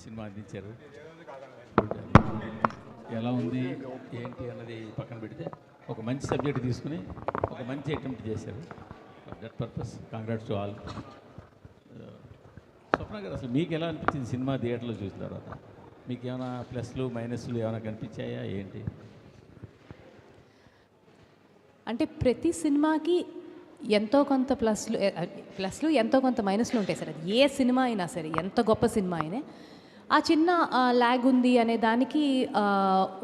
Cinema అందించారు. ఎలా ఉంది ఏంటి అన్నది పక్కన పెడితే ఒక మంచి సబ్జెక్ట్ తీసుకుని ఒక మంచి అటెంప్ట్ చేశారు. That purpose congrats to all. Swapna గారు, అసలు మీకు ఎలా అనిపించింది సినిమా థియేటర్లో చూసిన తర్వాత? మీకు ఏమైనా ప్లస్లు మైనస్లు ఏమైనా కనిపించాయా ఏంటి? అంటే ప్రతి సినిమాకి ఎంతో కొంత ప్లస్లు ఎంతో కొంత మైనస్లు ఉంటాయి సార్. అది ఏ సినిమా అయినా సరే, ఎంత గొప్ప సినిమా అయినా ఆ చిన్న ల్యాగ్ ఉంది అనే దానికి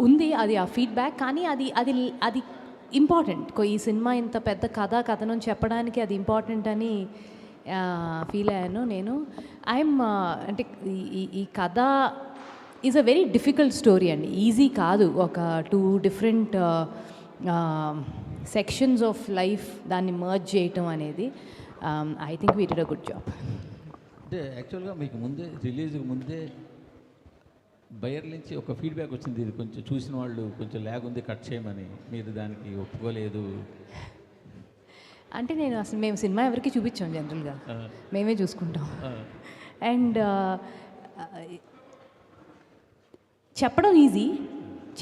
ఉంది, అది ఆ ఫీడ్బ్యాక్. కానీ అది అది అది ఇంపార్టెంట్. ఈ సినిమా ఇంత పెద్ద కథనం చెప్పడానికి అది ఇంపార్టెంట్ అని ఫీల్ అయ్యాను నేను. అంటే ఈ కథ is a very difficult story అండి, ఈజీ కాదు. ఒక 2 డిఫరెంట్ సెక్షన్స్ ఆఫ్ లైఫ్ దాన్ని మర్జ్ చేయటం అనేది. I think we did a good job. అంటే యాక్చువల్గా మీకు ముందే రిలీజ్కి ముందే బయర్ నుంచి ఒక ఫీడ్బ్యాక్ వచ్చింది, ఇది కొంచెం చూసిన వాళ్ళు కొంచెం ల్యాగ్ ఉంది కట్ చేయమని. మీరు దానికి ఒప్పుకోలేదు. అంటే మేము సినిమా ఎవరికి చూపించాం, జనరల్గా మేమే చూసుకుంటాం. అండ్ చెప్పడం ఈజీ,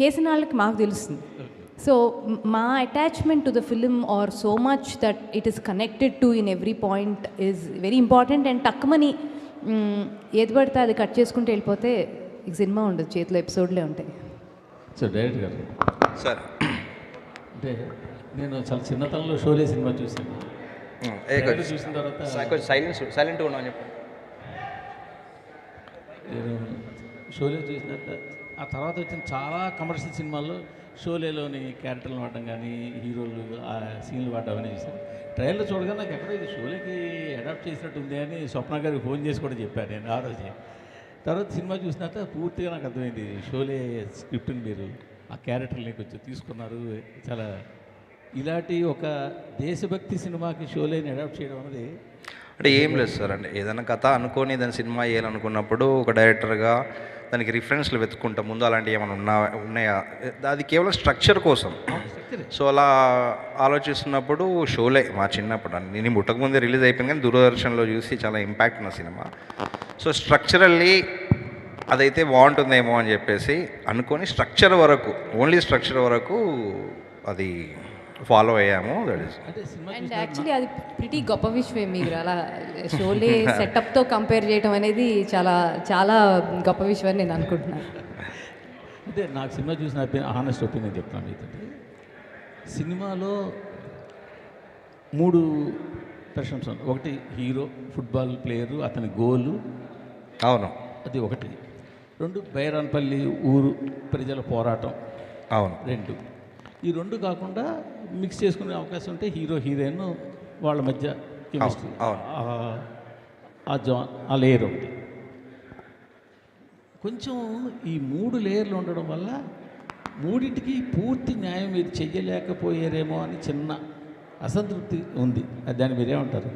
చేసిన వాళ్ళకి మాకు తెలుస్తుంది. సో మా attachment to the film are so much that it is connected to in every point is very important. And తక్కువని ఏది పడితే అది కట్ చేసుకుంటూ వెళ్ళిపోతే ఈ సినిమా ఉండదు, చేతిలో ఎపిసోడ్లే ఉంటాయి. సో డైరెక్ట్ గారు సార్, అంటే నేను చాలా చిన్నతనంలో షోలే సినిమా చూసాను. చూసిన తర్వాత సైలెంట్గా ఉన్నాను చెప్పండి. నేను షోలే చూసినాక ఆ తర్వాత వచ్చిన చాలా కమర్షియల్ సినిమాల్లో షోలేలోని క్యారెక్టర్లు వాడడం కానీ, హీరోలు ఆ సీన్లు వాడడం అవన్నీ చూసాను. ట్రైలర్ చూడగా నాకు ఎక్కడో ఇది షోలేకి అడాప్ట్ చేసినట్టు ఉంది అని స్వప్న గారికి ఫోన్ చేసి కూడా చెప్పాను నేను ఆ రోజే. తర్వాత సినిమా చూసినాక పూర్తిగా నాకు అర్థమైంది, షోలే స్క్రిప్ట్ని మీరు ఆ క్యారెక్టర్ని కొంచెం తీసుకున్నారు. చాలా ఇలాంటి ఒక దేశభక్తి సినిమాకి షోలేని అడాప్ట్ చేయడం అనేది అంటే ఏం లేదు సార్. అంటే ఏదైనా కథ అనుకొని దాని సినిమా వేయాలనుకున్నప్పుడు ఒక డైరెక్టర్గా దానికి రిఫరెన్స్లు వెతుక్కుంటాం ముందు, అలాంటివి ఏమైనా ఉన్నాయా. అది కేవలం స్ట్రక్చర్ కోసం. సో అలా ఆలోచిస్తున్నప్పుడు షోలే మా చిన్నప్పుడు, నేను ముట్టకముందే రిలీజ్ అయిపోయింది కానీ దూరదర్శన్లో చూసి చాలా ఇంపాక్ట్ ఉన్న సినిమా. సో స్ట్రక్చరల్లీ అదైతే బాగుంటుందేమో అని చెప్పేసి అనుకొని స్ట్రక్చర్ వరకు, ఓన్లీ స్ట్రక్చర్ వరకు అది ఫాలో అయ్యాము. That is. అండ్ యాక్చువల్లీ అది ప్రిటీ గొప్ప విషయం. మీరు అలా షోలే సెటప్తో కంపేర్ చేయడం అనేది చాలా చాలా గొప్ప విషయం అని నేను అనుకుంటున్నాను. అంటే నాకు సినిమా చూసిన హానెస్ట్ ఒపీనియన్ చెప్తాను మీతో. సినిమాలో 3 ప్రశంస. ఒకటి హీరో, ఫుట్బాల్ ప్లేయరు, అతని గోలు. అవును, అది ఒకటి. 2 బైరాన్పల్లి ఊరు ప్రజల పోరాటం. అవును. 2 ఈ 2 కాకుండా మిక్స్ చేసుకునే అవకాశం ఉంటే హీరో హీరోయిన్ వాళ్ళ మధ్య కెమిస్ట్రీ, ఆ లేయర్ ఒకటి. కొంచెం ఈ 3 లేయర్లు ఉండడం వల్ల 3టికి పూర్తి న్యాయం మీరు చెయ్యలేకపోయారేమో అని చిన్న అసంతృప్తి ఉంది. దాన్ని మీరేమంటారు?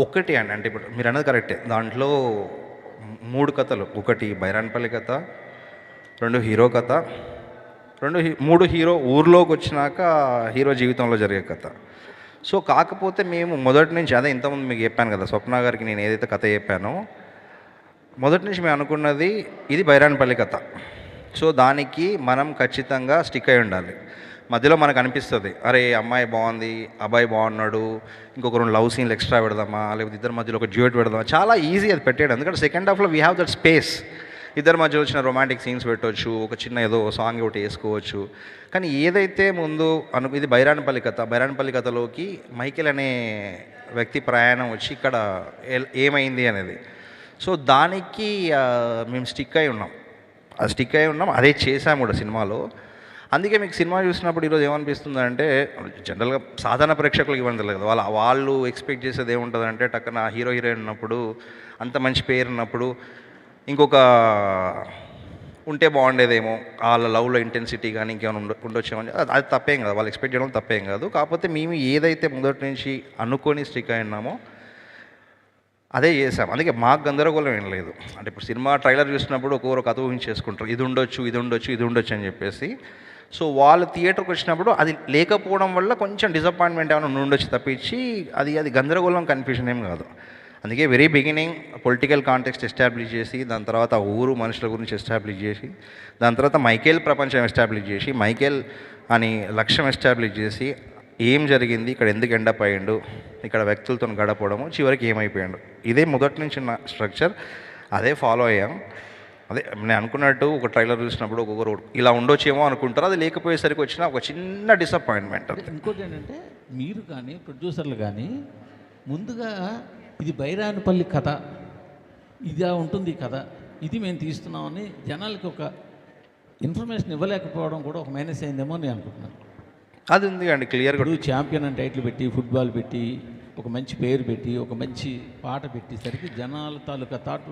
ఒకటి అంటే ఇప్పుడు మీరు అన్నది కరెక్టే. దాంట్లో 3 కథలు, ఒకటి బైరాన్పల్లి కథ, 2 హీరో కథ, 3 హీరో ఊర్లోకి వచ్చినాక హీరో జీవితంలో జరిగే కథ. సో కాకపోతే మేము మొదటి నుంచి, అదే ఇంతకుముందు మీకు చెప్పాను కదా, స్వప్న గారికి నేను ఏదైతే కథ చెప్పానో మొదటి నుంచి మేము అనుకున్నది ఇది బైరాన్పల్లి కథ. సో దానికి మనం ఖచ్చితంగా స్టిక్ అయి ఉండాలి. మధ్యలో మనకు అనిపిస్తుంది, అరే అమ్మాయి బాగుంది, అబ్బాయి బాగున్నాడు, ఇంకొక 2 లవ్ సీన్లు ఎక్స్ట్రా పెడదామా, లేకపోతే ఇద్దరి మధ్యలో ఒక డ్యూయట్ పెడదామా. చాలా ఈజీ అది పెట్టేయడం, ఎందుకంటే సెకండ్ హాఫ్లో వీ హ్యావ్ దట్ స్పేస్. ఇద్దరి మధ్యలో వచ్చిన రొమాంటిక్ సీన్స్ పెట్టవచ్చు, ఒక చిన్న ఏదో సాంగ్ ఒకటి వేసుకోవచ్చు. కానీ ఏదైతే ముందు ఇది బైరాన్పల్లి కథ, బైరాన్పల్లి కథలోకి మైకేల్ అనే వ్యక్తి ప్రయాణం వచ్చి ఇక్కడ ఏమైంది అనేది. సో దానికి మేము స్టిక్ అయి ఉన్నాం, అదే చేసాము కూడా సినిమాలో. అందుకే మీకు సినిమా చూసినప్పుడు ఈరోజు ఏమనిపిస్తుంది అంటే, జనరల్గా సాధారణ ప్రేక్షకులకు ఇవ్వడం తెలియదు కదా, వాళ్ళు ఎక్స్పెక్ట్ చేసేది ఏముంటుంది అంటే, టక్కన హీరో హీరోయిన్ ఉన్నప్పుడు, అంత మంచి పేరు ఉన్నప్పుడు ఇంకొక ఉంటే బాగుండేదేమో, వాళ్ళ లవ్లో ఇంటెన్సిటీ కానీ ఇంకేమైనా ఉండొచ్చేమని. అది తప్పేం కాదు, వాళ్ళు ఎక్స్పెక్ట్ చేయడం తప్పేం కాదు. కాకపోతే మేము ఏదైతే మొదటి నుంచి అనుకొని స్టిక్ అయి ఉన్నామో అదే చేసాం. అందుకే మాకు గందరగోళం ఏం లేదు. అంటే ఇప్పుడు సినిమా ట్రైలర్ చూసినప్పుడు ఒక్కొక్కరు కథ ఊహించేసుకుంటారు, ఇది ఉండొచ్చు అని చెప్పేసి. సో వాళ్ళు థియేటర్కి వచ్చినప్పుడు అది లేకపోవడం వల్ల కొంచెం డిసప్పాయింట్మెంట్ ఏమైనా ఉండొచ్చు తప్పించి అది గందరగోళం, కన్ఫ్యూజన్ ఏం కాదు. అందుకే very beginning political context establish చేసి, దాని తర్వాత ఆ ఊరు మనుషుల గురించి ఎస్టాబ్లిష్ చేసి, దాని తర్వాత మైకేల్ ప్రపంచం ఎస్టాబ్లిష్ చేసి, మైకేల్ అని లక్ష్యం ఎస్టాబ్లిష్ చేసి, ఏం జరిగింది ఇక్కడ, ఎందుకు ఎండప్ అయ్యిండు, ఇక్కడ వ్యక్తులతో గడపడము, చివరికి ఏమైపోయాడు, ఇదే మొదటి నుంచి ఉన్న స్ట్రక్చర్, అదే ఫాలో అయ్యాం. అదే నేను అనుకున్నట్టు ఒక ట్రైలర్ చూసినప్పుడు ఒక్కొక్కరు ఇలా ఉండొచ్చేమో అనుకుంటారు, అది లేకపోయేసరికి వచ్చిన ఒక చిన్న డిసప్పాయింట్మెంట్. ఇంకోటి ఏంటంటే మీరు కానీ ప్రొడ్యూసర్లు కానీ ముందుగా ఇది బైరానిపల్లి కథ, ఇదా ఉంటుంది ఈ కథ, ఇది మేము తీస్తున్నామని జనాలకి ఒక ఇన్ఫర్మేషన్ ఇవ్వలేకపోవడం కూడా ఒక మైనస్ అయిందేమో నేను అనుకుంటున్నాను. అది ఉంది అండి క్లియర్గా. ఇప్పుడు ఛాంపియన్ అని టైటిల్ పెట్టి, ఫుట్బాల్ పెట్టి, ఒక మంచి పేరు పెట్టి, ఒక మంచి పాట పెట్టేసరికి జనాల తాలూకా థాట్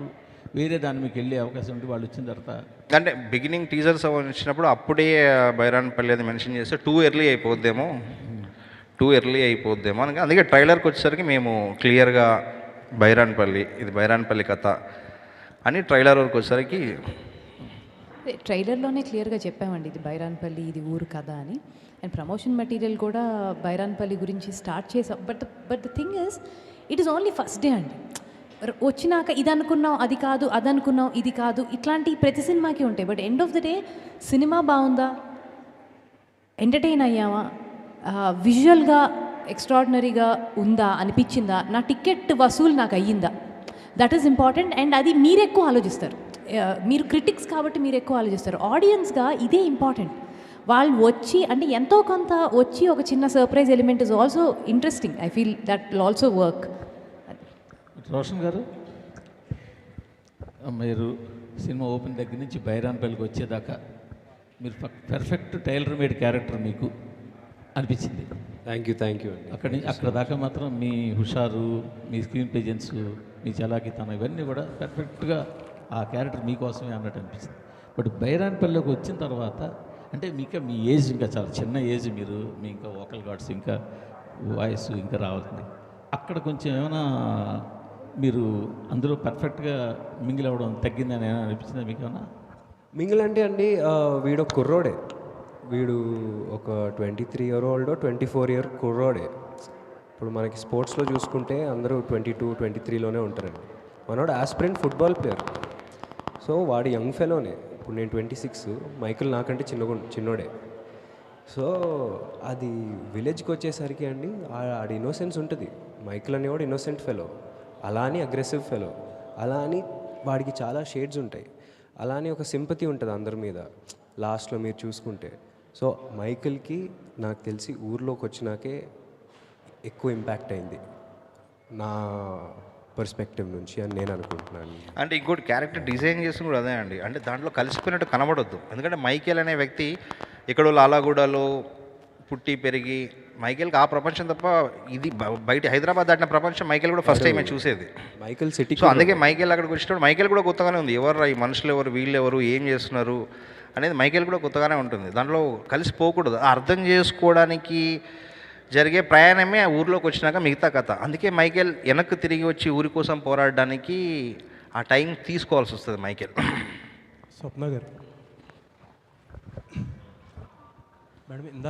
వేరే దాని మీకు వెళ్ళే అవకాశం ఉంటే వాళ్ళు వచ్చిన తర్వాత అంటే బిగినింగ్ టీజర్స్ వచ్చినప్పుడు అప్పుడే బైరాన్పల్లి అది మెన్షన్ చేస్తే టూ ఎర్లీ అయిపోద్దేమో అని, అందుకే ట్రైలర్కి వచ్చేసరికి మేము క్లియర్గా బైరాన్పల్లి, ఇది బైరాన్పల్లి కథ అని ట్రైలర్ వరకు వచ్చేసరికి ట్రైలర్లోనే క్లియర్గా చెప్పామండి ఇది బైరాన్పల్లి, ఇది ఊరు కదా అని. అండ్ ప్రమోషన్ మెటీరియల్ కూడా బైరాన్పల్లి గురించి స్టార్ట్ చేసాం. But the thing is, it is only first day అండి. వచ్చినాక ఇది అనుకున్నాం, అది కాదు, అది అనుకున్నాం, ఇది కాదు, ఇట్లాంటి ప్రతి సినిమాకి ఉంటాయి. But end of the day cinema బాగుందా, ఎంటర్టైన్ అయ్యామా, విజువల్గా ఎక్స్ట్రాడినరీగా ఉందా, అనిపించిందా, నా టికెట్ వసూలు నాకు అయ్యిందా, దట్ ఈస్ ఇంపార్టెంట్. అండ్ అది మీరు ఎక్కువ ఆలోచిస్తారు, మీరు క్రిటిక్స్ కాబట్టి మీరు ఎక్కువ ఆలోచిస్తారు. ఆడియన్స్గా ఇదే ఇంపార్టెంట్. వాళ్ళు వచ్చి అంటే ఎంతో కొంత వచ్చి ఒక చిన్న surprise element is also interesting. I feel that will also work. Roshan గారు, మీరు సినిమా ఓపెన్ దగ్గర నుంచి బైరాన్పల్లికి వచ్చేదాకా మీరు పర్ఫెక్ట్ టైలర్ మేడ్ క్యారెక్టర్ మీకు అనిపించింది. థ్యాంక్ యూ అండి. అక్కడ దాకా మాత్రం మీ హుషారు, మీ స్క్రీన్ ప్రెజెన్స్, మీ చలాకితనం ఇవన్నీ కూడా పర్ఫెక్ట్గా ఆ క్యారెక్టర్ మీకోసమే అన్నట్టు అనిపించింది. బట్ బైరాన్పల్లిలోకి వచ్చిన తర్వాత అంటే మీ ఏజ్ ఇంకా చాలా చిన్న ఏజ్, మీరు మీ ఇంకా వోకల్ గార్డ్స్ ఇంకా వాయిస్ ఇంకా రావాల్సింది. అక్కడ కొంచెం ఏమైనా మీరు అందులో పర్ఫెక్ట్గా మింగిల్ అవ్వడం తగ్గిందని ఏమైనా అనిపించిందా మీకు ఏమైనా? మింగిల్ అంటే అండి, వీడు ఒక కుర్రోడే, వీడు ఒక 23 year old 24 year కుర్రోడే. ఇప్పుడు మనకి స్పోర్ట్స్లో చూసుకుంటే అందరూ 22, 23లోనే ఉంటారండి. మనోడు ఆస్పిరెంట్ ఫుట్బాల్ ప్లేయర్. సో వాడు యంగ్ ఫెలోనే. ఇప్పుడు నేను 26, మైకిల్ నాకంటే చిన్నోడే. సో అది విలేజ్కి వచ్చేసరికి అండి ఆడి ఇన్నోసెన్స్ ఉంటుంది. మైకిల్ అనేవాడు ఇన్నోసెంట్ ఫెలో, అలా అని అగ్రెసివ్ ఫెలో, అలా అని వాడికి చాలా షేడ్స్ ఉంటాయి, అలా అని ఒక సింపతి ఉంటుంది అందరి మీద లాస్ట్లో మీరు చూసుకుంటే. సో మైకిల్కి నాకు తెలిసి ఊర్లోకి వచ్చినాకే ఎక్కువ ఇంపాక్ట్ అయింది నా పర్స్పెక్టివ్ నుంచి అని నేను అనుకుంటున్నాను. అంటే ఇంకోటి క్యారెక్టర్ డిజైన్ చేసి కూడా అదే అండి, అంటే దాంట్లో కలిసిపోయినట్టు కనబడొద్దు. ఎందుకంటే మైకేల్ అనే వ్యక్తి ఎక్కడో లాలాగూడలో పుట్టి పెరిగి, మైకేల్కి ఆ ప్రపంచం తప్ప ఇది బయట హైదరాబాద్ దాటిన ప్రపంచం మైకేల్ కూడా ఫస్ట్ టైమే చూసేది. Michael city. సో అందుకే మైకేల్ అక్కడికి వచ్చినప్పుడు మైకేల్ కూడా కొత్తగానే ఉంది. ఎవరు ఈ మనుషులు, ఎవరు వీళ్ళు, ఎవరు ఏం చేస్తున్నారు అనేది మైకేల్ కూడా కొత్తగానే ఉంటుంది. దాంట్లో కలిసిపోకూడదు, అర్థం చేసుకోవడానికి జరిగే ప్రయాణమే ఆ ఊరిలోకి వచ్చినాక మిగతా కథ. అందుకే మైకేల్ వెనక్కి తిరిగి వచ్చి ఊరి కోసం పోరాడడానికి ఆ టైం తీసుకోవాల్సి వస్తుంది మైకేల్. స్వప్న గారు, మేడం ఇందాక